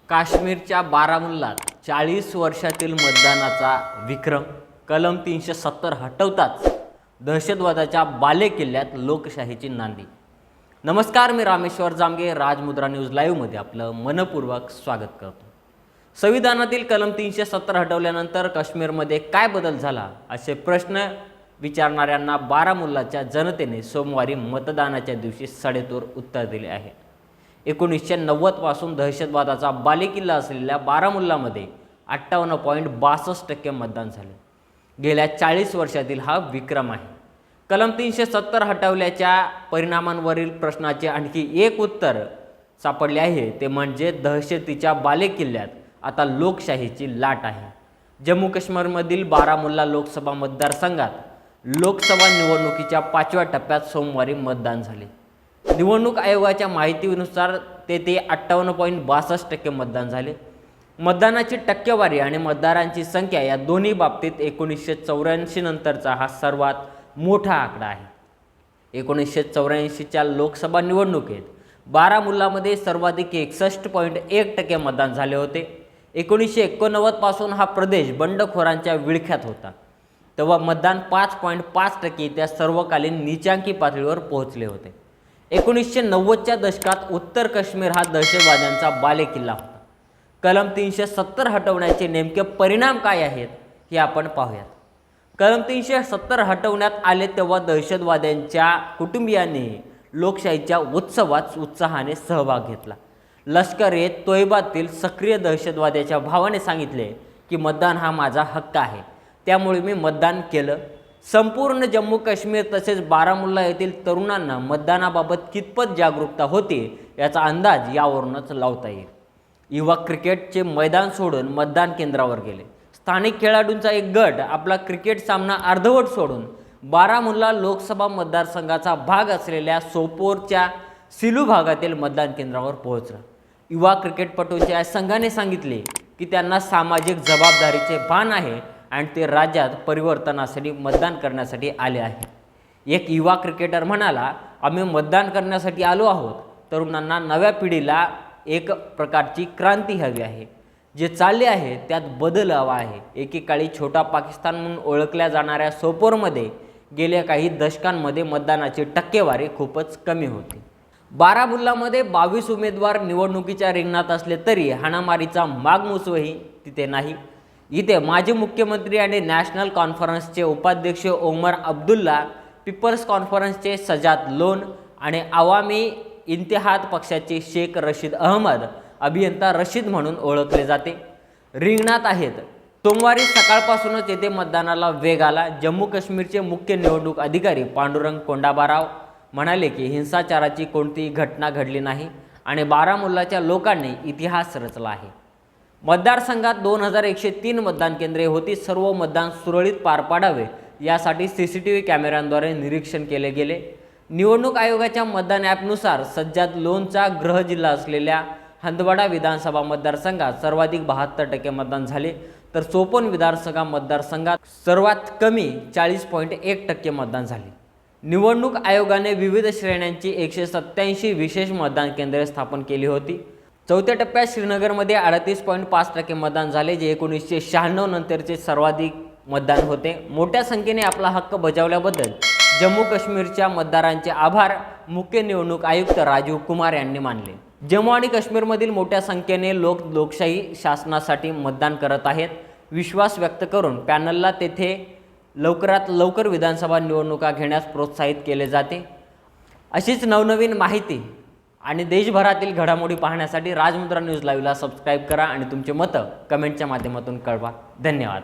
काश्मीरच्या बारामुल्लात 40 वर्षातील मतदानाचा विक्रम, कलम 370 हटवताच दहशतवादाच्या बालेकिल्ल्यात लोकशाहीची नांदी। नमस्कार, मी रामेश्वर जामगे राजमुद्रा न्यूज लाईव्हमध्ये आपलं मनपूर्वक स्वागत करतो। संविधानातील कलम 370 हटवल्यानंतर काश्मीरमध्ये काय बदल झाला असे प्रश्न विचारणाऱ्यांना बारामुल्लाच्या जनतेने सोमवारी मतदानाच्या दिवशी सडेतोड उत्तर दिले आहे। 1990 पासून दहशतवादाचा बालेकिल्ला असलेल्या बारामुल्लामध्ये 58.62% मतदान झाले। गेल्या 40 वर्षातील हा विक्रम आहे। कलम 370 हटवल्याच्या परिणामांवरील प्रश्नाचे आणखी एक उत्तर सापडले आहे, ते म्हणजे दहशतीच्या बालेकिल्ल्यात आता लोकशाहीची लाट आहे। जम्मू काश्मीरमधील बारामुल्ला लोकसभा मतदारसंघात लोकसभा निवडणुकीच्या 5व्या टप्प्यात सोमवारी मतदान झाले। निवडणूक आयोगाच्या माहितीनुसार तेथे 58.62% मतदान झाले। मतदानाची टक्केवारी आणि मतदारांची संख्या या दोन्ही बाबतीत 1984 नंतरचा हा सर्वात मोठा आकडा आहे। 1984च्या लोकसभा निवडणुकीत बारामुल्लामध्ये सर्वाधिक 61.1% मतदान झाले होते। 1989 पासून हा प्रदेश बंडखोरांच्या विळख्यात होता, तेव्हा मतदान 5.5% त्या सर्वकालीन नीचांकी पातळीवर पोहोचले होते। 1990च्या दशकात उत्तर काश्मीर हा दहशतवाद्यांचा बालेकिल्ला होता। कलम 370 हटवण्याचे नेमके परिणाम काय आहेत हे आपण पाहूयात। कलम 370 हटवण्यात आले तेव्हा दहशतवाद्यांच्या कुटुंबियांनी लोकशाहीच्या उत्सवात उत्साहाने सहभाग घेतला। लष्कर-ए-तोयबातील सक्रिय दहशतवाद्याच्या भावाने सांगितले की मतदान हा माझा हक्क आहे, त्यामुळे मी मतदान केलं। संपूर्ण जम्मू काश्मीर तसेच बारामुल्ला येथील तरुणांना मतदानाबाबत कितपत जागरूकता होती याचा अंदाज यावरूनच लावता येईल। युवा क्रिकेटचे मैदान सोडून मतदान केंद्रावर गेले। स्थानिक खेळाडूंचा एक गट आपला क्रिकेट सामना अर्धवट सोडून बारामुल्ला लोकसभा मतदारसंघाचा भाग असलेल्या सोपोरच्या सिलू भागातील मतदान केंद्रावर पोहोचला। युवा क्रिकेटपटूंच्या संघाने सांगितले की त्यांना सामाजिक जबाबदारीचे भान आहे आणि ते राज्यात परिवर्तनासाठी मतदान करण्यासाठी आले आहेत। एक युवा क्रिकेटर म्हणाला, आम्ही मतदान करण्यासाठी आलो आहोत। तरुणांना नव्या पिढीला एक प्रकारची क्रांती हवी आहे। जे चालले आहे त्यात बदल हवा आहे। एकेकाळी छोटा पाकिस्तान म्हणून ओळखल्या जाणाऱ्या सोपोरमध्ये गेल्या काही दशकांमध्ये मतदानाची टक्केवारी खूपच कमी होती। बारामुल्लामध्ये 22 उमेदवार निवडणुकीच्या रिंगणात असले तरी हाणामारीचा मागमूसही तिथे नाही। इथे माजी मुख्यमंत्री आणि नॅशनल कॉन्फरन्सचे उपाध्यक्ष ओमर अब्दुल्ला, पीपल्स कॉन्फरन्सचे सजाद लोन आणि आवामी इतिहाद पक्षाचे शेख रशीद अहमद, अभियंता रशीद म्हणून ओळखले जाते, रिंगणात आहेत। सोमवारी सकाळपासूनच येथे मतदानाला वेग आला। जम्मू काश्मीरचे मुख्य निवडणूक अधिकारी पांडुरंग कोंडाबाराव म्हणाले की हिंसाचाराची कोणतीही घटना घडली नाही आणि बारामुल्लाच्या लोकांनी इतिहास रचला आहे। मतदारसंघात 2103 मतदान केंद्रे होती। सर्व मतदान सुरळीत पार पाडावे यासाठी CCTV कॅमेऱ्यांद्वारे निरीक्षण केले गेले। निवडणूक आयोगाच्या मतदान ॲपनुसार सज्जाद लोनचा गृह जिल्हा असलेल्या हंदवाडा विधानसभा मतदारसंघात सर्वाधिक 72% मतदान झाले, तर सोपोन विधानसभा मतदारसंघात सर्वात कमी 40.1% मतदान झाले। निवडणूक आयोगाने विविध श्रेण्यांची 187 विशेष मतदान केंद्रे स्थापन केली होती। चौथ्या टप्प्यात श्रीनगरमध्ये 38.5% मतदान झाले, जे 1996 नंतरचे सर्वाधिक मतदान होते। मोठ्या संख्येने आपला हक्क बजावल्याबद्दल जम्मू काश्मीरच्या मतदारांचे आभार मुख्य निवडणूक आयुक्त राजीव कुमार यांनी मानले। जम्मू आणि काश्मीरमधील मोठ्या संख्येने लोक लोकशाही शासनासाठी मतदान करत आहेत, विश्वास व्यक्त करून पॅनलला तेथे लवकरात लवकर विधानसभा निवडणुका घेण्यास प्रोत्साहित केले जाते। अशीच नवनवीन माहिती आणि देशभरातील घडामोडी पाहण्यासाठी राजमुद्रा न्यूज लाईव्हला सबस्क्राईब करा आणि तुमचे मतं कमेंटच्या माध्यमातून कळवा। धन्यवाद।